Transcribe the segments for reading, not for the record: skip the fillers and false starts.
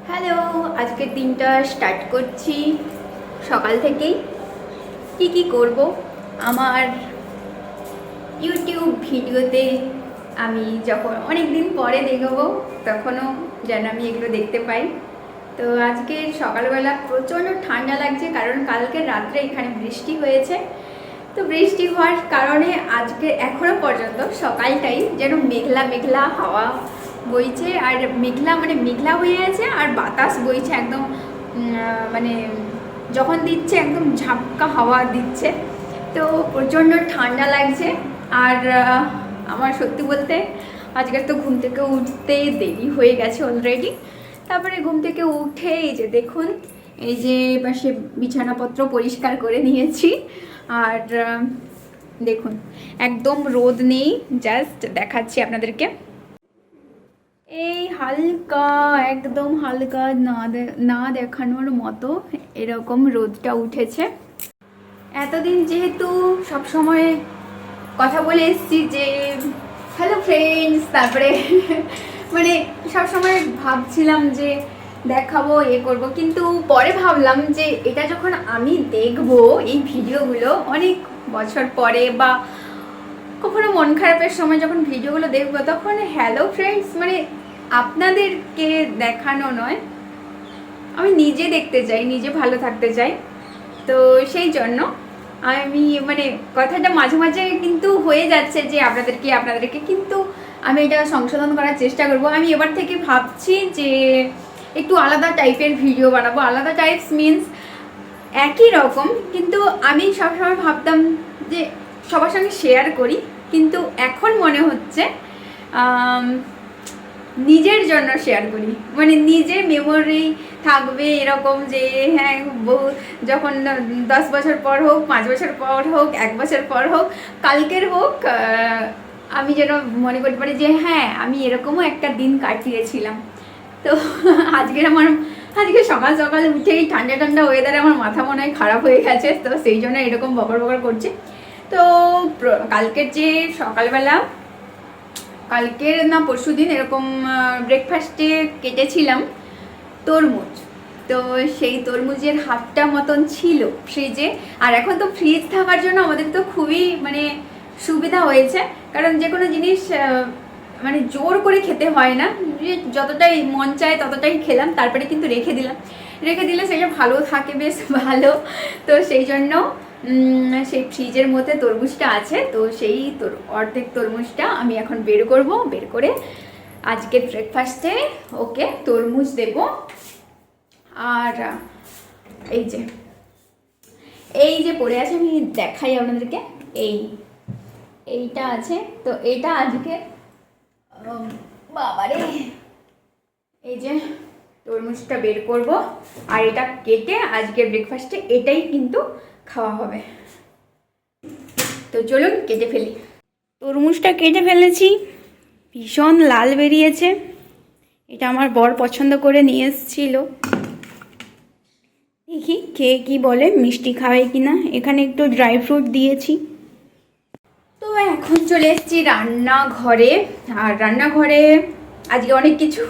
Hello, আজকের দিনটা start করছি সকাল থেকেই। কি করব আমার ইউটিউব ভিডিওতে আমি যখন অনেক দিন পরে দেখব তখনও যেন আমি এগুলো দেখতে পাই। তো আজকে সকালবেলা প্রচণ্ড ঠান্ডা লাগছে, কারণ কালকে রাত্রে এখানে বৃষ্টি হয়েছে। তো বৃষ্টি হওয়ার কারণে আজকে এখনো পর্যন্ত সকালটাই যেন মেঘলা মেঘলা হাওয়া বইছে, আর মেঘলা হয়ে আছে, আর বাতাস বইছে একদম, মানে যখন দিচ্ছে একদম ঝাপকা হাওয়া দিচ্ছে। তো প্রচণ্ড ঠান্ডা লাগছে। আর আমার সত্যি বলতে আজকের তো ঘুম থেকে উঠতে দেরি হয়ে গেছে অলরেডি। তারপরে ঘুম থেকে উঠে এই যে দেখুন, এই যে পাশে বিছানাপত্র পরিষ্কার করে নিয়েছি। আর দেখুন একদম রোদ নেই, জাস্ট দেখাচ্ছি আপনাদেরকে। এই হালকা, একদম হালকা না দেখানোর মতো এরকম রোদটা উঠেছে। এতদিন যেহেতু সব সময় কথা বলে এসছি যে হ্যালো ফ্রেন্ডস, তারপরে মানে সবসময় ভাবছিলাম যে দেখাবো করব, কিন্তু পরে ভাবলাম যে এটা যখন আমি দেখবো এই ভিডিওগুলো অনেক বছর পরে, বা কখনো মন খারাপের সময় যখন ভিডিওগুলো দেখবো, তখন হ্যালো ফ্রেন্ডস মানে আপনাদেরকে দেখানো নয়, আমি নিজে দেখতে চাই, নিজে ভালো থাকতে চাই। তো সেই জন্য আমি কথাটা মাঝে মাঝে কিন্তু হয়ে যাচ্ছে যে আপনাদেরকে কিন্তু আমি এটা সংশোধন করার চেষ্টা করব। আমি এবার থেকে ভাবছি যে একটু আলাদা টাইপের ভিডিও বানাবো। আলাদা টাইপস মিনস একই রকম, কিন্তু আমি সবসময় ভাবতাম যে সবার সঙ্গে শেয়ার করি, কিন্তু এখন মনে হচ্ছে নিজের জন্য শেয়ার করি, নিজের মেমোরি থাকবে এরকম, যে হ্যাঁ যখন 10 বছর পর হোক, 5 বছর পর হোক, 1 বছর পর হোক, কালকের হোক, আমি যেন মনে করতে পারি যে হ্যাঁ আমি এরকমও একটা দিন কাটিয়েছিলাম। তো আজকে সকাল সকাল উঠেই ঠান্ডা ওয়েদারে আমার মাথা মনে হয় খারাপ হয়ে গেছে, তো সেই জন্য এরকম বকর করছে। তো কালকের যে সকালবেলা, কালকের না পরশু দিন এরকম ব্রেকফাস্টে কেটেছিলাম তরমুজ। তো সেই তরমুজের হাফটা মতন ছিল ফ্রিজে। আর এখন তো ফ্রিজ থাকার জন্য আমাদের তো খুবই সুবিধা হয়েছে, কারণ যে কোনো জিনিস জোর করে খেতে হয় না, যতটাই মন চায় ততটাই খেলাম, তারপরে কিন্তু রেখে দিলে সেটা ভালো থাকে, বেশ ভালো। তো সেই জন্য সেই ফ্রিজের মধ্যে তরমুজটা আছে, তো সেই অর্ধেক তরমুজটা আমি এখন বের করে আজকের ব্রেকফাস্টে ওকে তরমুজ দেব। আর এই যে পড়ে আছে, আমি দেখাই আপনাদেরকে, এইটা আছে, তো এটা আজকে বাবারে, এই যে তরমুজটা বের করব, আর এটা কেটে আজকে ব্রেকফাস্টে এটাই কিন্তু খাওয়া হবে। তো চলুন কেটে ফেলি। তরমুজটা কেটে ফেলেছি, ভীষণ লাল বেরিয়েছে। এটা আমার বর পছন্দ করে নিয়ে এসেছিল, দেখি খেয়ে কি বলে, মিষ্টি খাওয়াই কিনা। এখানে একটু ড্রাই ফ্রুট দিয়েছি। তো এখন চলে এসেছি রান্নাঘরে। আর রান্নাঘরে আজকে অনেক কিছু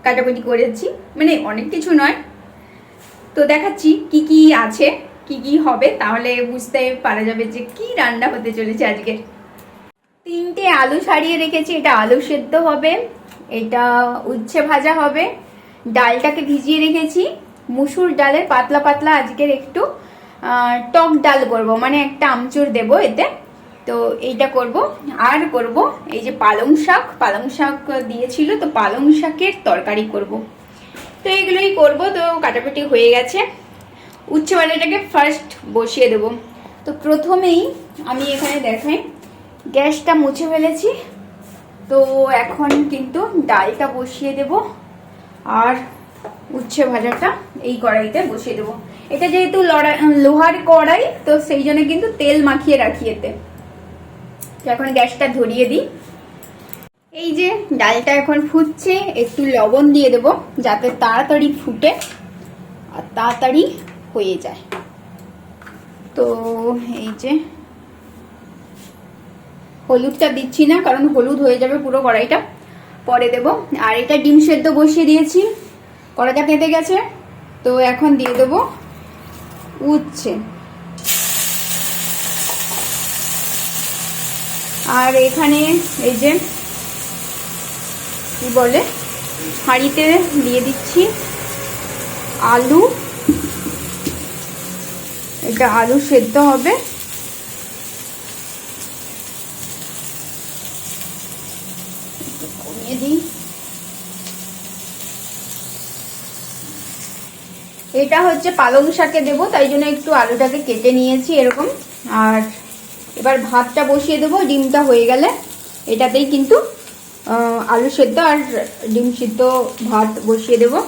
কাটাকুটি করেছি, অনেক কিছু নয়, তো দেখাচ্ছি কি আছে, কি হবে, তাহলে বুঝতে পারা যাবে যে কি রান্না হতে চলেছে আজকে। 3টে আলু ছাড়িয়ে রেখেছি, এটা আলু সেদ্ধ হবে, এটা উচ্ছে ভাজা হবে। ডালটাকে ভিজিয়ে রেখেছি, মুসুর ডালের পাতলা পাতলা আজকের একটু টক ডাল করব, একটা আমচুর দেব এতে। তো এইটা করব। আর করব এই যে পালং শাক দিয়েছিল, তো পালং শাকের তরকারি করব। তো এগুলোই করব। তো কাটাকুটি হয়ে গেছে, উচ্ছে ভাজাটাকে ফার্স্ট বসিয়ে দেব। তো প্রথমেই আমি এখানে দেখাই, গ্যাসটা মুছে ফেলেছি। তো এখন কিন্তু ডালটা বসিয়ে দেব, আর উচ্ছে ভাজাটা এই কড়াইতে বসিয়ে দেব। এটা যেহেতু লোহার কড়াই, তো সেই জন্য কিন্তু তেল মাখিয়ে রাখি এতে। এখন গ্যাসটা ধরিয়ে দিই। এই যে ডালটা এখন ফুটছে, একটু লবণ দিয়ে দেব যাতে তাড়াতাড়ি ফুটে আর তাড়াতাড়ি হয়ে যায়। তো এই যে হলুদটা দিচ্ছি না, কারণ হলুদ হয়ে যাবে পুরো কড়াইটা, পরে দেব। আর এটা ডিম সেদ্ধ বসিয়ে দিয়েছি, কড়াইটা কেটে গেছে, তো এখন দিয়ে দেবো উচ্ছে। আর এখানে এই যে কি বলে, হাঁড়িতে দিয়ে দিচ্ছি আলু। এটা আলু সেদ্ধ হবে। কমিয়ে দিই। এটা হচ্ছে পালং শাকে দেবো, তাই জন্য একটু আলুটাকে কেটে নিয়েছি এরকম। আর এবার ভাতটা বসিয়ে দেবো, ডিমটা হয়ে গেলে এটাতেই কিন্তু আলু সেদ্ধ আর ডিম সিদ্ধ ভাত বসিয়ে দেবো।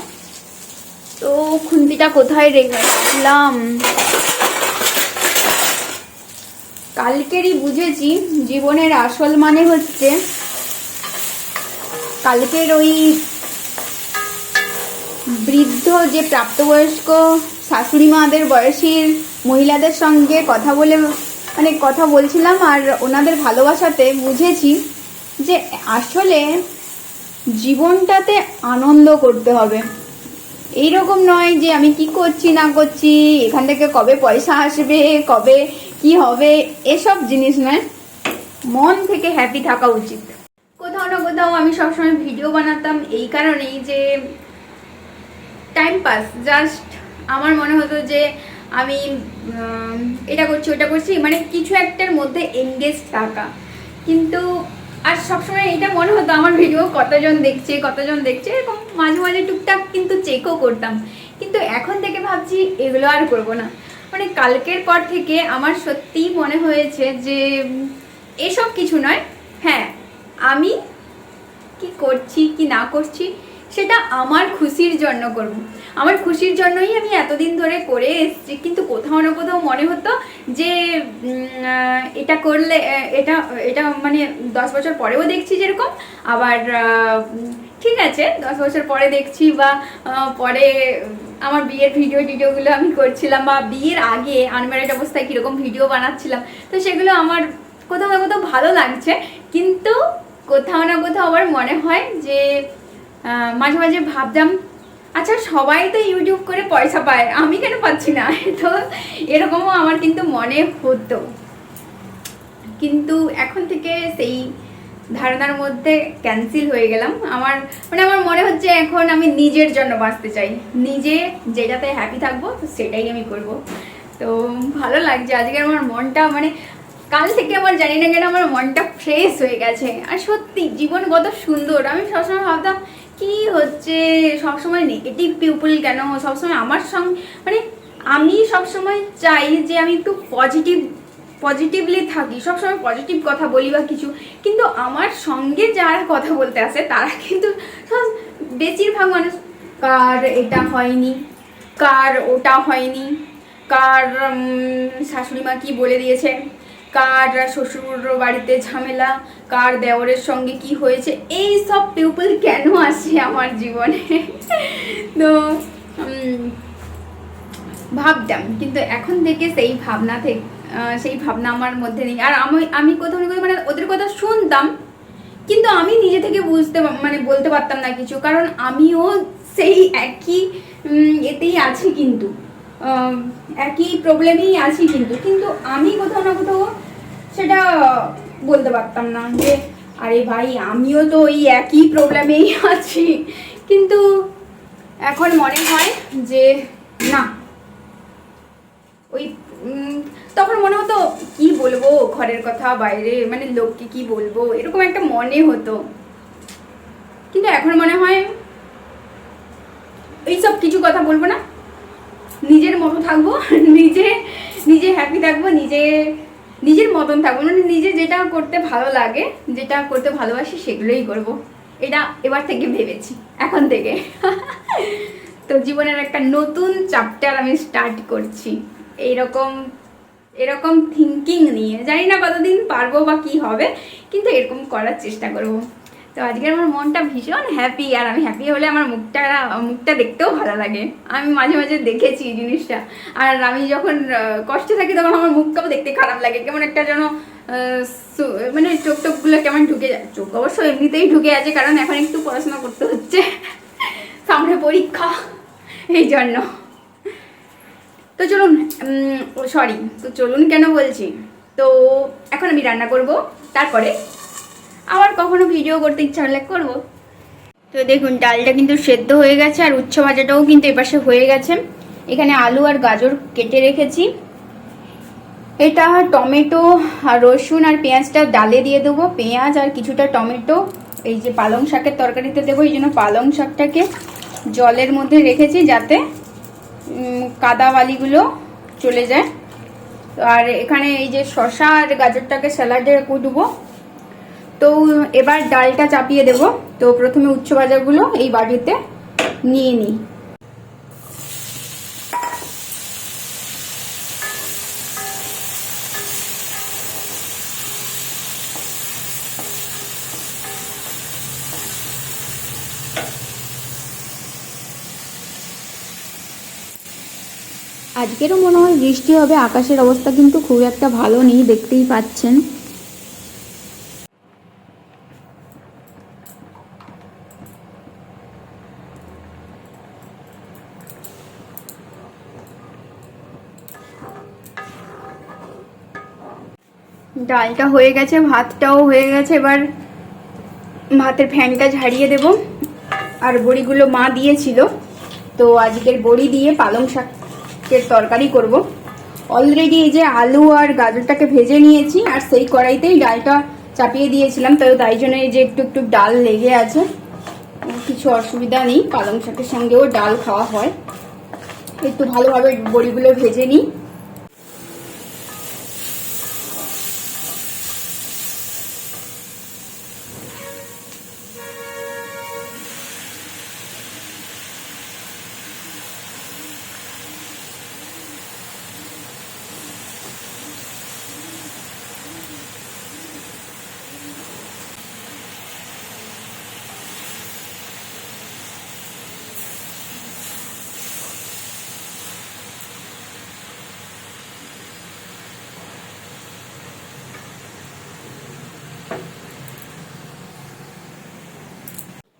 তো খুন্তিটা কোথায় রাখলাম? কালকেরই বুঝেছি জীবনের আসল মানে হচ্ছে কালকের ওই বৃদ্ধ যে প্রাপ্তবয়স্ক শাশুড়ি মাদের বয়সীর মহিলাদের সঙ্গে কথা বলছিলাম, আর ওনাদের ভালোবাসাতে বুঝেছি যে আসলে জীবনটাতে আনন্দ করতে হবে। এইরকম নয় যে আমি কি করছি না করছি, এখান থেকে কবে পয়সা আসবে, কবে কি হবে, এসব জিনিস নয়, মন থেকে হ্যাপি থাকা উচিত। কোথাও না কোথাও আমি সবসময় ভিডিও বানাতাম এই কারণেই যে টাইম পাস, জাস্ট আমার মনে হতো যে আমি এটা করছি ওটা করছি, মানে কিছু একটার মধ্যে এনগেজ থাকা। কিন্তু আর সবসময় এটা মনে হতো আমার ভিডিও কতজন দেখছে এরকম মাঝে মাঝে টুকটাক কিন্তু চেকও করতাম। কিন্তু এখন থেকে ভাবছি এগুলো আর করব না। মানে কালকের পর থেকে আমার সত্যিই মনে হয়েছে যে এসব কিছু নয়, হ্যাঁ আমি কি করছি কি না করছি সেটা আমার খুশির জন্য করব। আমার খুশির জন্যই আমি এতদিন ধরে করে এসেছি। কিন্তু কোথাও না কোথাও মনে হতো যে এটা করলে এটা এটা মানে 10 বছর পরেও দেখছি যেরকম, আবার ঠিক আছে 10 বছর পরে দেখছি, বা পরে আমার বিয়ের ভিডিওগুলো আমি করছিলাম, বা বিয়ের আগে আনম্যারিড অবস্থায় কীরকম ভিডিও বানাচ্ছিলাম, তো সেগুলো আমার কোথাও না কোথাও ভালো লাগছে। কিন্তু কোথাও না কোথাও আবার মনে হয় যে মাঝে মাঝে ভাবতাম আচ্ছা সবাই তো ইউটিউব করে পয়সা পায়, আমি কেন পাচ্ছি না? তো এরকমও আমার কিন্তু মনে হতো। কিন্তু এখন থেকে সেই ধারণার মধ্যে ক্যান্সেল হয়ে গেলাম। আমার মনে হচ্ছে এখন আমি নিজের জন্য বাঁচতে চাই, নিজে যেটাতে হ্যাপি থাকবো তো সেটাই আমি করব। তো ভালো লাগছে আজকে আমার মনটা, মানে কাল থেকে আমার জানি না কেন আমার মনটা ফ্রেশ হয়ে গেছে। আর সত্যি জীবন কত সুন্দর। আমি সবসময় ভাবতাম কি হচ্ছে, সবসময় নেগেটিভ পিপল কেন সবসময় আমার সঙ্গে, মানে আমি সবসময় চাই যে আমি একটু পজিটিভলি থাকি, সবসময় পজিটিভ কথা বলি বা কিছু। কিন্তু আমার সঙ্গে যারা কথা বলতে আসে তারা কিন্তু বেশিরভাগ মানুষ কার এটা হয়নি, কার ওটা হয়নি, কার শাশুড়ি মা কি বলে দিয়েছে, কার শ্বশুর বাড়িতে ঝামেলা, কার দেওরের সঙ্গে কি হয়েছে, এই সব পিপল কেন আসে আমার জীবনে? তো ভাবতাম, কিন্তু এখন থেকে সেই ভাবনা আমার মধ্যে নেই। আর আমি কোথাও মানে ওদের কথা শুনতাম, কিন্তু আমি নিজে থেকে বলতে পারতাম না কিছু, কারণ আমিও সেই একই এতেই আছি, কিন্তু একই প্রবলেমেই আছি, কিন্তু আমি কোথাও না কোথাও সেটা বলতে পারতাম না যে আরে ভাই আমিও তো ওই একই প্রবলেমেই আছি। কিন্তু এখন মনে হয় যে না, ওই তখন মনে হতো কি বলবো ঘরের কথা বাইরে, মানে লোককে কি বলবো, এরকম একটা মনে হতো। কিন্তু এখন মনে হয় এইসব কিছু কথা বলবো না, নিজের মতো থাকবো, নিজে হ্যাপি থাকবো, নিজের মতন থাকবো, মানে নিজে যেটা করতে ভালো লাগে, যেটা করতে ভালোবাসি সেগুলোই করব। এটা এবার থেকে ভেবেছি, এখন থেকে। তো জীবনের একটা নতুন চ্যাপ্টার আমি স্টার্ট করছি এরকম থিঙ্কিং নিয়ে। জানি না কতদিন পারবো বা কি হবে, কিন্তু এরকম করার চেষ্টা করব। তো আজকে আমার মনটা ভীষণ হ্যাপি, আর আমি হ্যাপি হলে আমার মুখটা দেখতেও ভালো লাগে। আমি মাঝে মাঝে দেখেছি এই জিনিসটা। আর আমি যখন কষ্টে থাকি তখন আমার মুখটাও দেখতে খারাপ লাগে, কেমন একটা যেন মানে চোখগুলো কেমন ঢুকে যায়। চোখ অবশ্য এমনিতেই ঢুকে আছে, কারণ এখন একটু পড়াশোনা করতে হচ্ছে। সামনে পরীক্ষা, এই জন্য। তো চলুন, সরি, তো চলুন কেন বলছি, তো এখন আমি রান্না করব, তারপরে আবার কখনো ভিডিও করতে ইচ্ছা হলে করব। তো দেখুন ডালটা কিন্তু সেদ্ধ হয়ে গেছে, আর উচ্ছে ভাজাটাও কিন্তু এপাশে হয়ে গেছে। এখানে আলু আর গাজর কেটে রেখেছি। এটা টমেটো আর রসুন আর পেঁয়াজটা ডালে দিয়ে দেবো, পেঁয়াজ আর কিছুটা টমেটো এই যে পালং শাকের তরকারিতে দেবো, এই জন্য পালং শাকটাকে জলের মধ্যে রেখেছি যাতে কাদা বালিগুলো চলে যায়। আর এখানে এই যে শসা আর গাজরটাকে স্যালাডে কুটবো। তো এবার ডালটা চাপিয়ে দেব। তো প্রথমে উচ্চ ভাজাগুলো এই বাটিতে নিয়ে নিই। আজকেরও মনে হয় বৃষ্টি হবে, আকাশের অবস্থা কিন্তু খুব একটা ভালো নেই, দেখতেই পাচ্ছেন। ডালটা হয়ে গেছে, ভাতটাও হয়ে গেছে। এবার ভাতের ফ্যানটা ঝাড়িয়ে দেব। আর বড়িগুলো মা দিয়েছিল, তো আজকের বড়ি দিয়ে পালং শাকের তরকারি করব। অলরেডি এই যে আলু আর গাজরটাকে ভেজে নিয়েছি, আর সেই কড়াইতেই ডালটা চাপিয়ে দিয়েছিলাম, তো তাই জন্য এই যে একটু একটু ডাল লেগে আছে। কিছু অসুবিধা নেই, পালং শাকের সঙ্গেও ডাল খাওয়া হয়। একটু ভালোভাবে বড়িগুলো ভেজে নিই।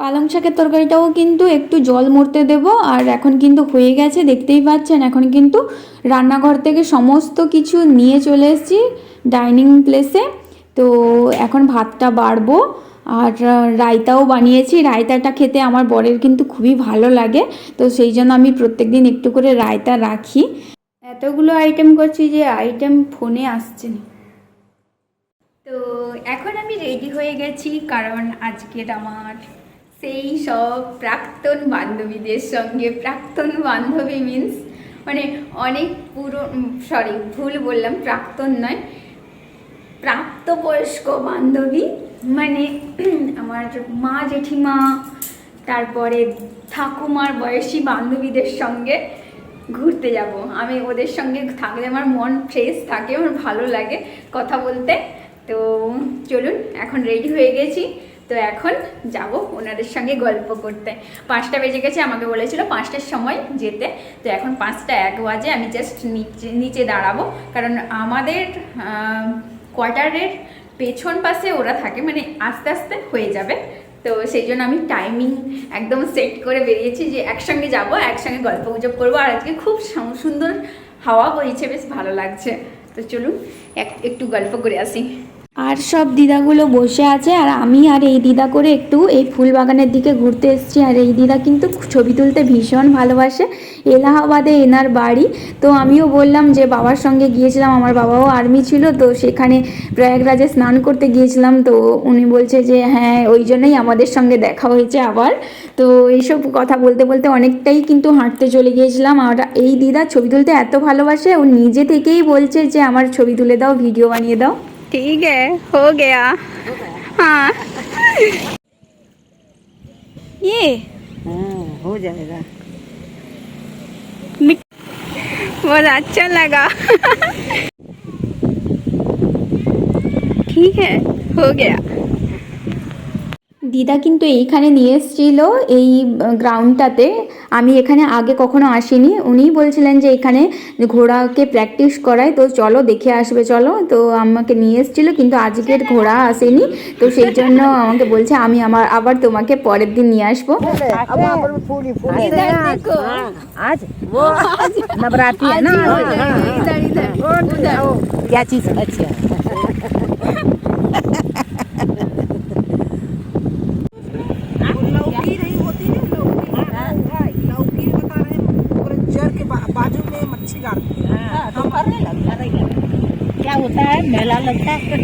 পালং শাকের তরকারিটাও কিন্তু একটু জল মরতে দেব। আর এখন কিন্তু হয়ে গেছে, দেখতেই পাচ্ছেন। এখন কিন্তু রান্নাঘর থেকে সমস্ত কিছু নিয়ে চলে এসেছি ডাইনিং প্লেসে। তো এখন ভাতটা বাড়বো, আর রায়তাও বানিয়েছি। রায়তাটা খেতে আমার বরের কিন্তু খুবই ভালো লাগে, তো সেই জন্য আমি প্রত্যেকদিন একটু করে রায়তা রাখি। এতগুলো আইটেম করছি যে আইটেম ফোনে আসছে না। তো এখন আমি রেডি হয়ে গেছি, কারণ আজকের আমার সেই সব প্রাক্তন বান্ধবীদের সঙ্গে, প্রাক্তন বান্ধবী মিন্স মানে অনেক সরি ভুল বললাম, প্রাক্তন নয়, প্রাপ্তবয়স্ক বান্ধবী, মানে আমার মা জেঠিমা, তারপরে ঠাকুমার বয়সী বান্ধবীদের সঙ্গে ঘুরতে যাব। আমি ওদের সঙ্গে থাকলে আমার মন ফ্রেশ থাকে, আমার ভালো লাগে কথা বলতে। তো চলুন, এখন রেডি হয়ে গেছি, তো এখন যাব ওনাদের সঙ্গে গল্প করতে। 5টা বেজে গেছে, আমাকে বলেছিল 5টার সময় যেতে, তো এখন 5টা 1 বাজে। আমি জাস্ট নিচে দাঁড়াবো, কারণ আমাদের কোয়ার্টারের পেছন পাশে ওরা থাকে, মানে আস্তে আস্তে হয়ে যাবে। তো সেই জন্য আমি টাইমিং একদম সেট করে বেরিয়েছি যে একসঙ্গে যাব, একসঙ্গে গল্প গুজব করবো। আর আজকে খুব সুন্দর হাওয়া বইছে, বেশ ভালো লাগছে। তো চলুন একটু গল্প করে আসি। আর সব দিদাগুলো বসে আছে, আর আমি আর এই দিদা করে একটু এই ফুল বাগানের দিকে ঘুরতে এসেছি। আর এই দিদা কিন্তু ছবি তুলতে ভীষণ ভালোবাসে, এলাহাবাদে এনার বাড়ি। তো আমিও বললাম যে বাবার সঙ্গে গিয়েছিলাম, আমার বাবাও আর্মি ছিল, তো সেখানে প্রয়াগরাজে স্নান করতে গিয়েছিলাম। তো উনি বলছে যে হ্যাঁ, ওই জন্যই আমাদের সঙ্গে দেখা হয়েছে আবার। তো এইসব কথা বলতে বলতে অনেকটাই কিন্তু হাঁটতে চলে গিয়েছিলাম। আর এই দিদা ছবি তুলতে এত ভালোবাসে, ও নিজে থেকেই বলছে যে আমার ছবি তুলে দাও, ভিডিও বানিয়ে দাও। ठीक है, हो गया। हाँ, ये हो जाएगा। बहुत अच्छा लगा। ठीक है, हो गया। দিদা কিন্তু এইখানে নিয়ে এসেছিল এই গ্রাউন্ডটাতে। আমি এখানে আগে কখনো আসিনি। উনিই বলছিলেন যে এখানে ঘোড়াকে প্র্যাকটিস করায়, তো চলো দেখে আসবে চলো। তো আমাকে নিয়ে এসেছিলো, কিন্তু আজকের ঘোড়া আসেনি, তো সেই জন্য আমাকে বলছে আমি আবার তোমাকে পরের দিন নিয়ে আসবো। अब वहाँ पर फूल ही फूल है। इधर देखो। आज वो नवरात्रि है ना। इधर इधर उधर क्या चीज? अच्छा लौकी नहीं होती है, लौकी बता रहे हैं, और जड़ के बाजू में मच्छी गाड़ते हैं। हम करने लगे क्या होता है, मेला लगता है।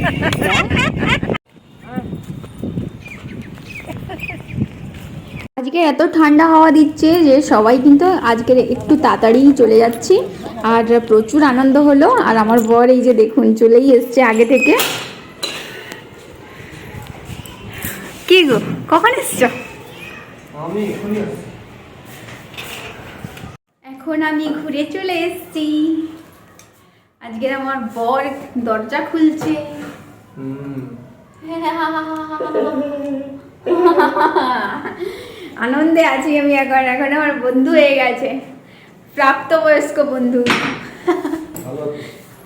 আজকে এত ঠান্ডা হাওয়া দিচ্ছে যে সবাই কিন্তু আজকের একটু তাড়াতাড়ি চলে যাচ্ছি, আর প্রচুর আনন্দ হলো। আর আমার বর এই যে দেখুন চলেই এসছে আগে থেকে। কি গো কখন এসছো? এখন আমি ঘুরে চলে এসেছি। আজকের আমার বর দরজা খুলছে। আনন্দে আছি আমি এখন আমার বন্ধু হয়ে গেছে, প্রাপ্তবয়স্ক বন্ধু।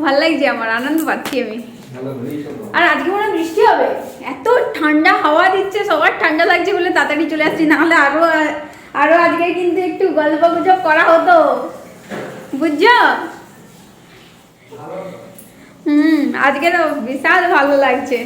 ভাল লাগছে, আমার আনন্দ পাচ্ছি আমি। আর আজকে মনে হয় বৃষ্টি হবে, এত ঠান্ডা হাওয়া দিচ্ছে, সবার ঠান্ডা লাগছে বলে তাড়াতাড়ি চলে আসছি, নাহলে আরো আজকে কিন্তু একটু গল্প গুজব করা হতো, বুঝছো? আজকে তো বিশাল ভালো লাগছে।